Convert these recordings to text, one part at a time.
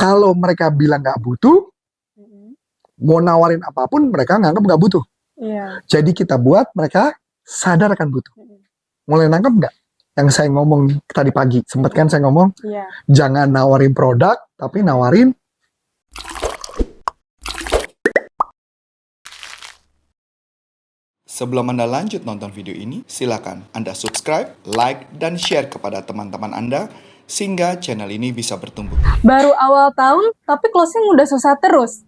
Kalau mereka bilang nggak butuh, mau nawarin apapun mereka nganggap nggak butuh. Iya. Jadi kita buat mereka sadar akan butuh. Mulai nangkep nggak? Yang saya ngomong tadi pagi, sempat kan saya ngomong, Iya. jangan nawarin produk, tapi nawarin. Sebelum Anda lanjut nonton video ini, silakan Anda subscribe, like, dan share kepada teman-teman Anda sehingga channel ini bisa bertumbuh. Baru awal tahun, tapi closing udah susah terus.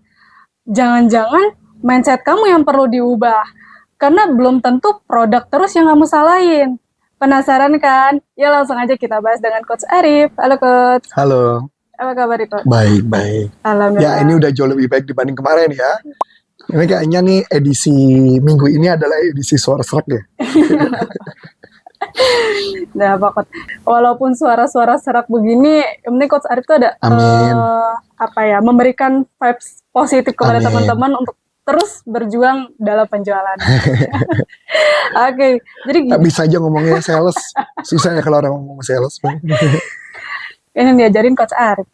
Jangan-jangan mindset kamu yang perlu diubah. Karena belum tentu produk terus yang kamu salahin. Penasaran kan? Ya langsung aja kita bahas dengan Coach Arif. Halo Coach. Halo. Apa kabar Coach? Baik. Alhamdulillah. Ya ini udah jauh lebih baik dibanding kemarin ya. Ini kayaknya nih edisi minggu ini adalah edisi suara serak ya. Nah, Pak Coach. Walaupun suara-suara serak begini, yang penting Coach Arif tuh ada memberikan vibes positif kepada teman-teman untuk terus berjuang dalam penjualan. Oke, jadi gini. Bisa aja ngomongnya sales. Susah ya kalau orang ngomong sales. Ini diajarin Coach Arif.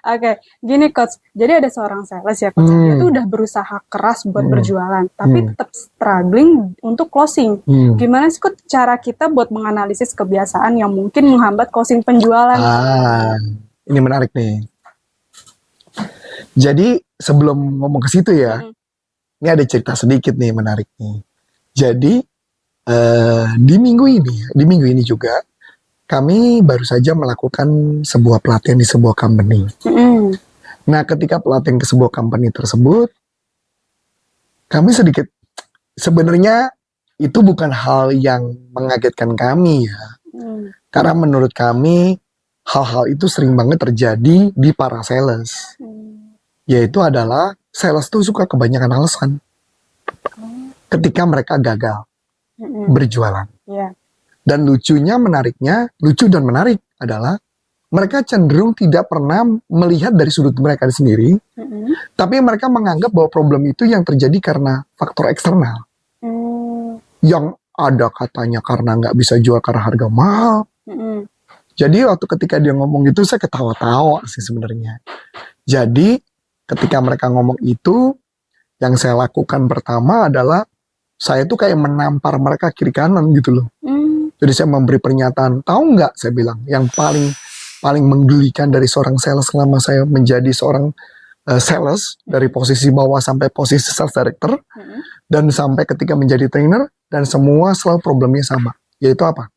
Oke, gini Coach. Jadi ada seorang sales ya Coach. Dia tuh udah berusaha keras buat berjualan, tapi tetap struggling untuk closing. Gimana sih Coach cara kita buat menganalisis kebiasaan yang mungkin menghambat closing penjualan? Ini menarik nih. Jadi sebelum ngomong ke situ ya, ini ada cerita sedikit nih menarik nih. Jadi di minggu ini juga kami baru saja melakukan sebuah pelatihan di sebuah company. Nah, ketika pelatihan ke sebuah company tersebut, kami sedikit, sebenarnya itu bukan hal yang mengagetkan kami ya. Karena menurut kami, hal-hal itu sering banget terjadi di para sales. Yaitu adalah, sales tuh suka kebanyakan alasan. Ketika mereka gagal berjualan. Dan lucu dan menarik adalah mereka cenderung tidak pernah melihat dari sudut mereka sendiri, tapi mereka menganggap bahwa problem itu yang terjadi karena faktor eksternal. Yang ada katanya karena nggak bisa jual karena harga mahal. Jadi waktu ketika dia ngomong itu saya ketawa-tawa sih sebenarnya. Jadi ketika mereka ngomong itu, yang saya lakukan pertama adalah saya tuh kayak menampar mereka kiri kanan gitu loh. Jadi saya memberi pernyataan, tahu nggak saya bilang, yang paling menggelikan dari seorang sales selama saya menjadi seorang sales, dari posisi bawah sampai posisi sales director, dan sampai ketika menjadi trainer, dan semua selalu problemnya sama. Yaitu apa?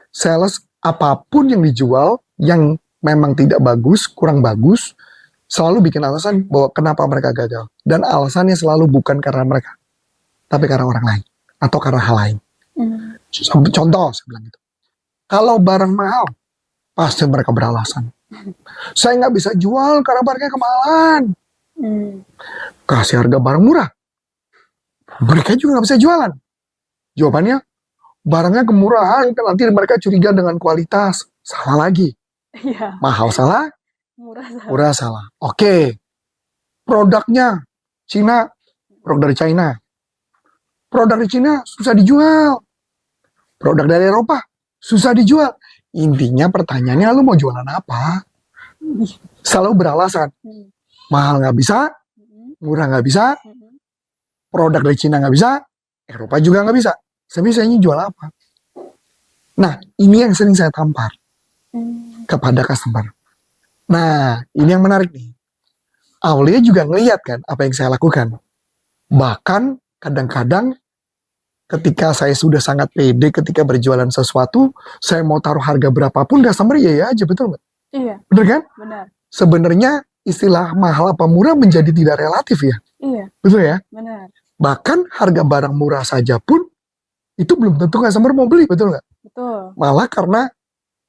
Sales apapun yang dijual, yang memang tidak bagus, kurang bagus, selalu bikin alasan bahwa kenapa mereka gagal. Dan alasannya selalu bukan karena mereka, tapi karena orang lain, atau karena hal lain. Contoh, saya bilang gitu. Kalau barang mahal, pasti mereka beralasan. Saya nggak bisa jual karena barangnya kemahalan. Kasih harga barang murah, mereka juga nggak bisa jualan. Jawabannya, barangnya kemurahan, nanti mereka curiga dengan kualitas. Salah lagi. Mahal salah, murah salah. Oke. Produknya Cina, produk dari China. Produk dari Cina susah dijual. Produk dari Eropa susah dijual. Intinya pertanyaannya, lu mau jualan apa? Selalu beralasan. Mahal nggak bisa, murah nggak bisa, produk dari Cina nggak bisa, Eropa juga nggak bisa. Saya jual apa? Nah, ini yang sering saya tampar kepada customer. Nah, ini yang menarik nih. Aulia juga ngelihat kan apa yang saya lakukan. Bahkan kadang-kadang ketika saya sudah sangat pede ketika berjualan sesuatu, saya mau taruh harga berapapun, customer ya aja, betul nggak? Iya. Bener kan? Benar. Sebenarnya istilah mahal apa murah menjadi tidak relatif ya? Iya. Betul ya? Benar. Bahkan harga barang murah saja pun, itu belum tentu customer mau beli, betul nggak? Betul. Malah karena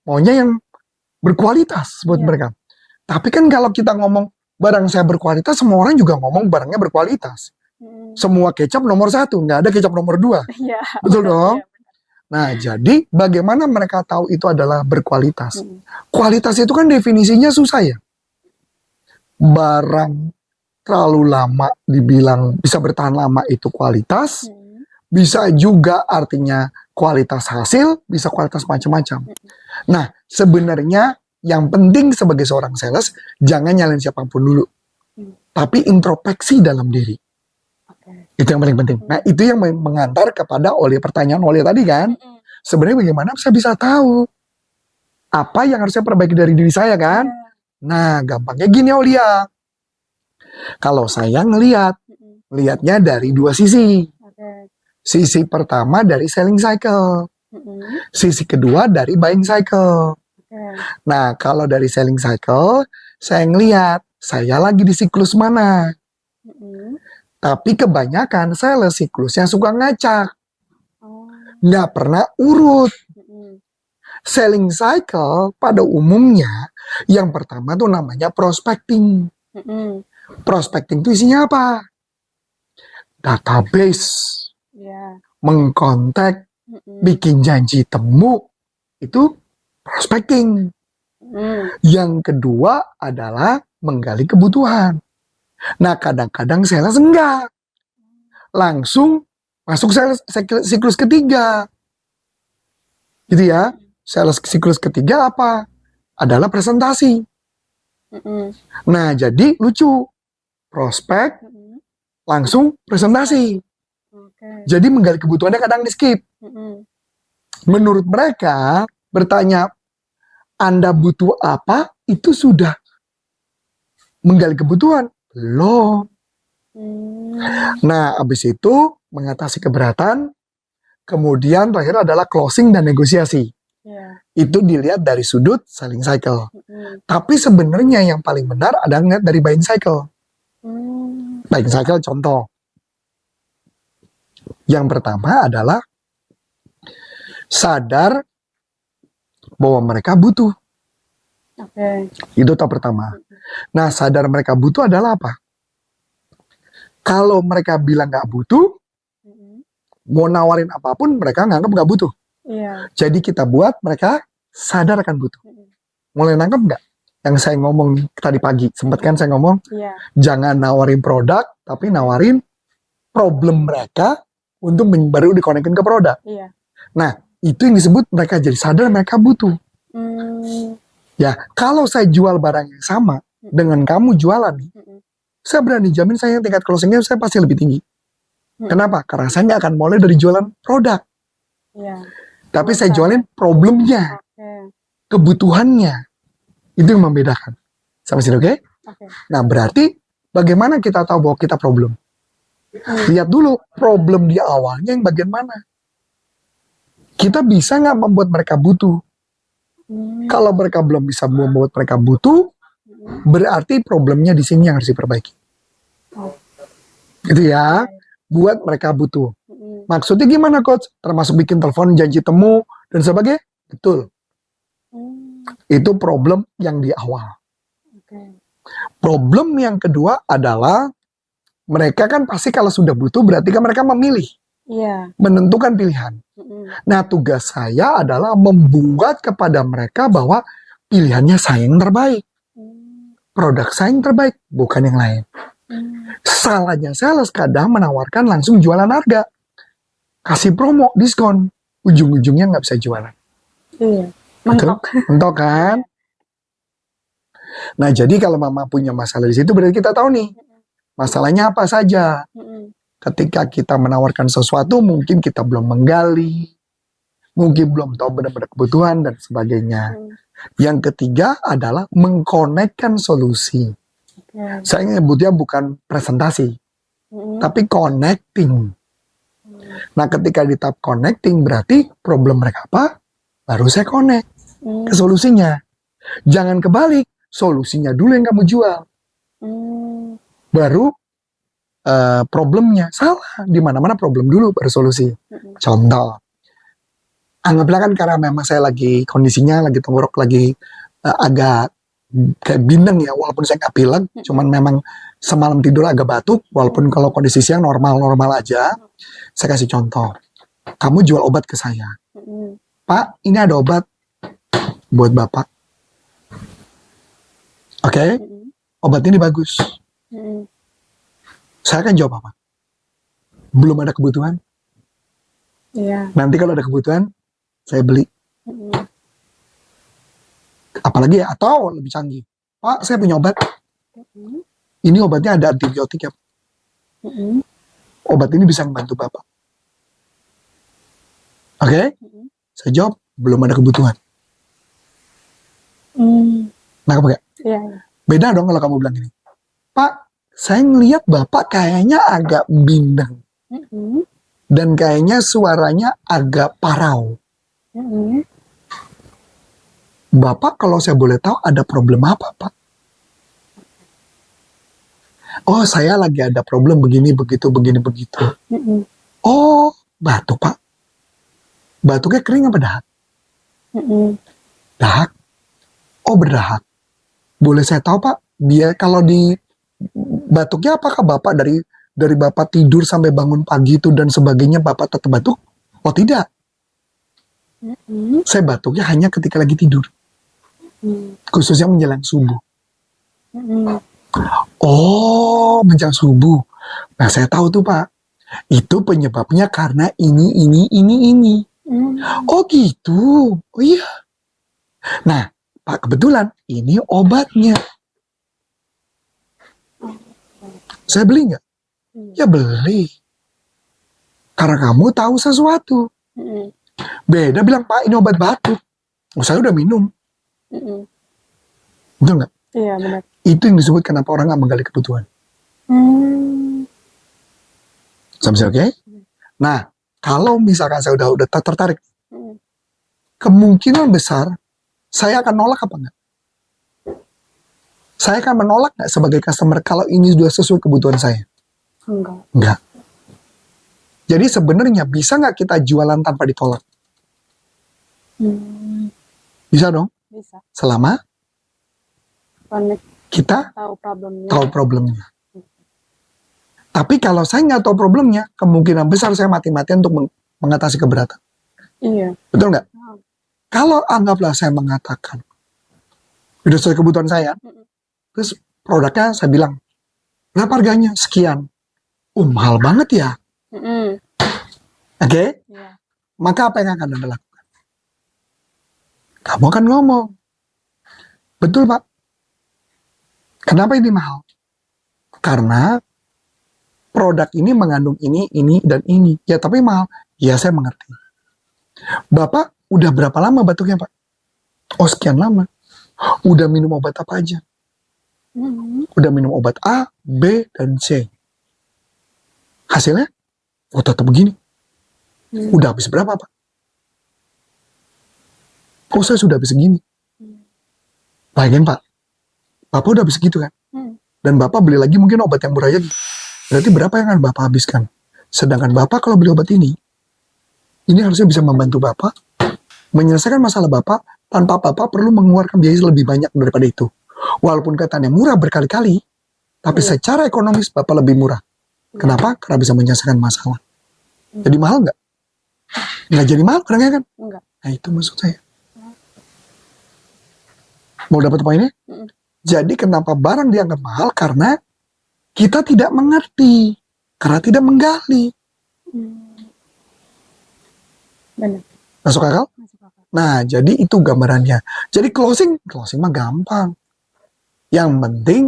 maunya yang berkualitas buat mereka. Tapi kan kalau kita ngomong barang saya berkualitas, semua orang juga ngomong barangnya berkualitas. Semua kecap nomor 1, nggak ada kecap nomor 2. Betul dong? Nah, jadi bagaimana mereka tahu itu adalah berkualitas? Kualitas itu kan definisinya susah ya. Barang terlalu lama dibilang bisa bertahan lama itu kualitas, bisa juga artinya kualitas hasil, bisa kualitas macam-macam. Nah, sebenarnya yang penting sebagai seorang sales, jangan nyalain siapapun dulu. Tapi introspeksi dalam diri. Itu yang paling penting. Nah, itu yang mengantar kepada pertanyaan Olia tadi kan. Sebenarnya bagaimana saya bisa tahu apa yang harus saya perbaiki dari diri saya kan? Nah, gampangnya gini Olia. Kalau saya ngelihatnya dari dua sisi. Sisi pertama dari selling cycle. Sisi kedua dari buying cycle. Nah, kalau dari selling cycle, saya ngelihat saya lagi di siklus mana. Tapi kebanyakan sales siklusnya suka ngacak. Nggak pernah urut. Selling cycle pada umumnya, yang pertama tuh namanya prospecting. Prospecting itu isinya apa? Database. Mengkontak, bikin janji temu, itu prospecting. Yang kedua adalah menggali kebutuhan. Nah, kadang-kadang sales enggak. Langsung masuk sales siklus ketiga. Gitu ya. Sales siklus ketiga apa? Adalah presentasi. Nah, jadi lucu. Prospek, langsung presentasi. Jadi menggali kebutuhannya kadang di skip. Menurut mereka, bertanya, Anda butuh apa? Itu sudah menggali kebutuhan. Belum. Nah, habis itu mengatasi keberatan. Kemudian terakhir adalah closing dan negosiasi. Itu dilihat dari sudut selling cycle. Tapi sebenarnya yang paling benar adalah ngeliat dari buying cycle. Buying cycle contoh. Yang pertama adalah sadar bahwa mereka butuh. Itu tahap pertama. Nah, sadar mereka butuh adalah apa? Kalau mereka bilang nggak butuh, mau nawarin apapun mereka nganggap nggak butuh. Jadi kita buat mereka sadar akan butuh. Mulai nangkep nggak? Yang saya ngomong tadi pagi, sempat kan saya ngomong, jangan nawarin produk, tapi nawarin problem mereka untuk baru dikonekin ke produk. Nah, itu yang disebut mereka jadi sadar mereka butuh. Ya, kalau saya jual barang yang sama dengan kamu jualan nih, saya berani jamin saya tingkat closingnya saya pasti lebih tinggi. Kenapa? Karena saya nggak akan mulai dari jualan produk. Tapi saya jualin problemnya, kebutuhannya. Itu yang membedakan. Sama sini, oke? Nah, berarti bagaimana kita tahu bahwa kita problem? Lihat dulu problem di awalnya yang bagian mana. Kita bisa nggak membuat mereka butuh? Kalau mereka belum bisa membuat mereka butuh, berarti problemnya di sini yang harus diperbaiki. Gitu ya, buat mereka butuh. Maksudnya gimana coach? Termasuk bikin telepon, janji temu, dan sebagainya? Betul. Itu problem yang di awal. Problem yang kedua adalah mereka kan pasti kalau sudah butuh berarti kan mereka memilih. Menentukan pilihan. Nah, tugas saya adalah membuat kepada mereka bahwa pilihannya saya yang terbaik. Produk saya yang terbaik, bukan yang lain. Salahnya sales kadang menawarkan langsung jualan harga. Kasih promo, diskon. Ujung-ujungnya nggak bisa jualan. Mentok. Mentok kan? Nah, jadi kalau mama punya masalah di situ berarti kita tahu nih. Masalahnya apa saja. Ketika kita menawarkan sesuatu, mungkin kita belum menggali, mungkin belum tahu benar-benar kebutuhan dan sebagainya. Yang ketiga adalah mengkonekkan solusi. Saya nyebutnya bukan presentasi, tapi connecting. Nah, ketika di tahap connecting berarti problem mereka apa? Baru saya connect ke solusinya. Jangan kebalik, solusinya dulu yang kamu jual. Baru problemnya. Salah, di mana-mana problem dulu baru solusi. Contoh, anggaplah kan karena memang saya lagi kondisinya lagi tenggorok lagi agak kayak bindeng ya, walaupun saya nggak pilek, cuman memang semalam tidur agak batuk, walaupun kalau kondisi siang normal-normal aja. Saya kasih contoh, kamu jual obat ke saya, Pak, ini ada obat buat Bapak. Oke, obat ini bagus. Saya akan jawab apa? Belum ada kebutuhan. Nanti kalau ada kebutuhan, saya beli. Apalagi ya, atau lebih canggih. Pak, saya punya obat. Ini obatnya ada antibiotik ya. Obat ini bisa membantu Bapak. Oke? Saya jawab, belum ada kebutuhan. Nah, kamu Iya. beda dong kalau kamu bilang gini. Pak, saya ngelihat Bapak kayaknya agak bindeng. Dan kayaknya suaranya agak parau. Bapak kalau saya boleh tahu ada problem apa, Pak? Oh, saya lagi ada problem begini, begitu, begini, begitu. Oh, batuk, Pak. Batuknya kering apa dahak? Dahak? Oh, berdahak. Boleh saya tahu, Pak? Dia kalau di batuknya apakah Bapak dari Bapak tidur sampai bangun pagi itu dan sebagainya Bapak tetap batuk? Oh, tidak. Saya batuknya hanya ketika lagi tidur. Khususnya menjelang subuh. Oh, menjelang subuh. Nah, saya tahu tuh, Pak. Itu penyebabnya karena ini. Oh, gitu. Oh, iya. Nah, Pak, kebetulan ini obatnya. Saya beli nggak? Ya beli. Karena kamu tahu sesuatu. Beda bilang, Pak, ini obat batuk. Oh, saya udah minum. Betul nggak? Iya, benar. Itu yang disebut kenapa orang nggak menggali kebutuhan. Sampai oke? Nah, kalau misalkan saya udah tertarik, kemungkinan besar saya akan nolak apa enggak? Saya akan menolak nggak sebagai customer kalau ini sudah sesuai kebutuhan saya? Enggak. Jadi sebenarnya bisa nggak kita jualan tanpa ditolak? Bisa dong? Bisa. Selama Connect, kita tahu problemnya. tahu problemnya. Tapi kalau saya nggak tahu problemnya, kemungkinan besar saya mati-matian untuk mengatasi keberatan. Iya. Betul nggak? Kalau anggaplah saya mengatakan, udah sesuai kebutuhan saya, terus produknya saya bilang, berapa harganya? Sekian. Mahal banget ya. Oke? Iya. Maka apa yang akan Anda lakukan? Kamu akan ngomong, betul Pak. Kenapa ini mahal? Karena produk ini mengandung ini, dan ini. Ya tapi mahal. Ya saya mengerti. Bapak udah berapa lama batuknya Pak? Oh sekian lama. Udah minum obat apa aja? Udah minum obat A, B, dan C. Hasilnya? Oh tetap begini. Udah habis berapa Pak? Oh saya sudah habis segini. Bayangin Pak. Bapak udah habis segitu kan? Dan Bapak beli lagi mungkin obat yang murah lagi. Berarti berapa yang akan Bapak habiskan? Sedangkan Bapak kalau beli obat ini harusnya bisa membantu Bapak menyelesaikan masalah Bapak tanpa Bapak perlu mengeluarkan biaya lebih banyak daripada itu. Walaupun katanya murah berkali-kali, tapi secara ekonomis Bapak lebih murah. Kenapa? Karena bisa menyelesaikan masalah. Jadi mahal nggak? Nggak jadi mahal kadang kan? Enggak. Nah itu maksud saya. Mau dapat poinnya? Jadi kenapa barang dianggap mahal? Karena kita tidak mengerti. Karena tidak menggali. Benar. Masuk akal? Nah, jadi itu gambarannya. Jadi closing mah gampang. Yang penting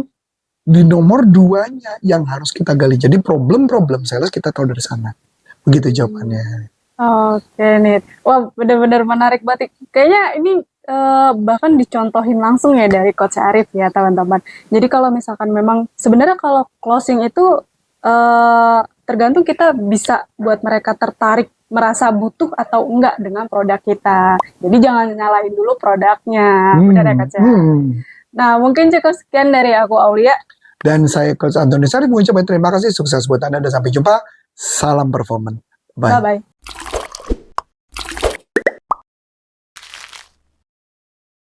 di nomor 2-nya yang harus kita gali. Jadi problem sales kita tahu dari sana. Begitu jawabannya. Oke nih. Wah benar-benar menarik banget. Kayaknya ini bahkan dicontohin langsung ya dari Coach Arif ya teman-teman. Jadi kalau misalkan memang sebenarnya kalau closing itu tergantung kita bisa buat mereka tertarik, merasa butuh atau enggak dengan produk kita. Jadi jangan nyalain dulu produknya. Benar ya Coach? Nah mungkin cukup sekian dari aku Aulia. Dan saya Coach Antoni Sarif mengucapkan terima kasih, sukses buat Anda dan sampai jumpa. Salam performance. Bye. Bye-bye.